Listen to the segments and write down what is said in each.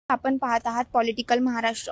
आपण पाहत आहात पॉलिटिकल महाराष्ट्र।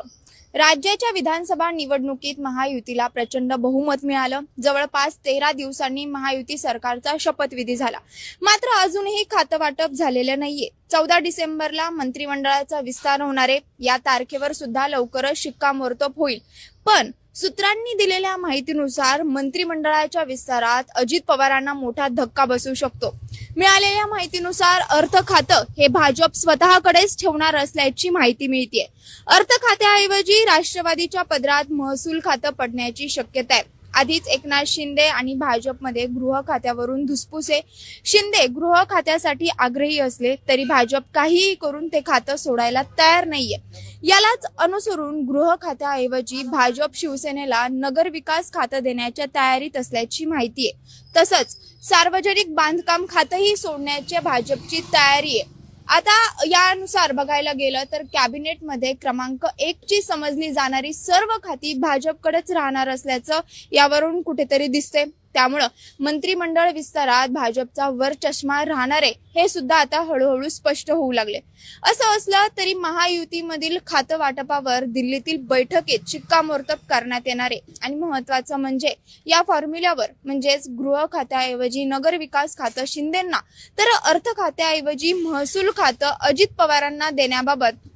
राज्याच्या विधानसभा निवडणुकीत महायुतीला प्रचंड बहुमत मिळालं। जवळपास 13 दिवसांनी महायुती सरकारचा शपथविधी झाला। मात्र अजूनही खातवाटप झालेलं नाहीये। 14 डिसेंबरला मंत्रिमंडळाचा विस्तार होणार आहे। या तारखेवर सुद्धा लवकरच शिक्कामोर्तब होईल। पण सूत्रांनी दिलेल्या माहितीनुसार मंत्रिमंडळाच्या विस्तारात अजित पवारांना मोठा धक्का बसू शकतो। मिळालेल्या माहितीनुसार अर्थ खातं हे भाजप स्वतःकडेच ठेवणार असल्याची माहिती मिळतेय। अर्थ खात्याऐवजी राष्ट्रवादीच्या पदरात महसूल खातं पडण्याची शक्यता आहे। आधीच एकनाथ शिंदे आणि भाजपमध्ये गृह खात्यावरून धुसफूस आहे। शिंदे गृह खात्यासाठी आग्रही असले तरी भाजप काहीही करून ते खातं सोडायला तयार नाहीये। यालाच अनुसरून गृह खात्याऐवजी भाजप शिवसेनेला नगर विकास खातं देण्याच्या तयारीत असल्याची माहिती आहे। तसंच सार्वजनिक बांधकाम खातंही सोडण्याची भाजपची तयारी आहे। आता यानुसार बघायला गेलं तर कॅबिनेटमध्ये क्रमांक 1 ची समजली जाणारी सर्व खाती भाजपकडेच राहणार असल्याचं यावरून कुठेतरी दिसते। त्यामुळे मंत्रिमंडळ विस्तारात भाजपचा वरचष्मा राहणार आहे हे सुद्धा आता हळूहळू स्पष्ट होऊ लागले। असं असलं तरी महायुतीमधील खातं वाटपावर दिल्लीतील बैठकीत शिक्कामोर्तब करण्यात येणार आहे। आणि महत्त्वाचं म्हणजे या फॉर्म्युल्यावर म्हणजेच गृह खात्याऐवजी नगर विकास खातं शिंदेंना तर अर्थ खात्याऐवजी महसूल खातं अजित पवारांना देण्याबाबत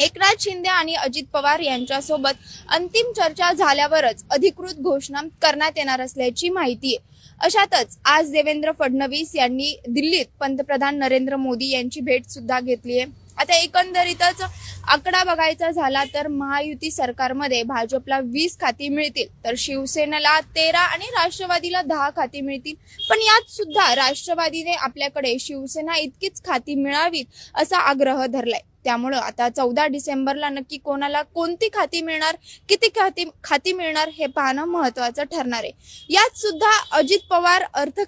एकनाथ शिंदे आणि अजित पवार यांच्यासोबत अंतिम चर्चा झाल्यावरच अधिकृत घोषणा करण्यात येणार असल्याची माहिती आहे। अशातच आज देवेंद्र फडणवीस यांनी दिल्लीत पंतप्रधान नरेंद्र मोदी यांची भेट सुद्धा घेतली आहे। आता एकंदरीतच आकडा बघायचा झाला तर महायुती सरकारमध्ये भाजपला 20 खाती मिळतील, तर शिवसेनेला 13 आणि राष्ट्रवादीला 10 खाती मिळतील। पण यात सुद्धा राष्ट्रवादीने आपल्याकडे शिवसेना इतकीच खाती मिळावीत असा आग्रह धरलाय। त्यामुळे आता 14 डिसेंबरला नक्की कोणाला कोणती खाती मिळणार, किती खाती मिळणार हे पाहणं महत्त्वाचं ठरणार आहे। यात सुद्धा अजित पवार अर्थ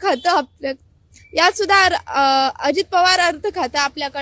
खातं आपल्याकडे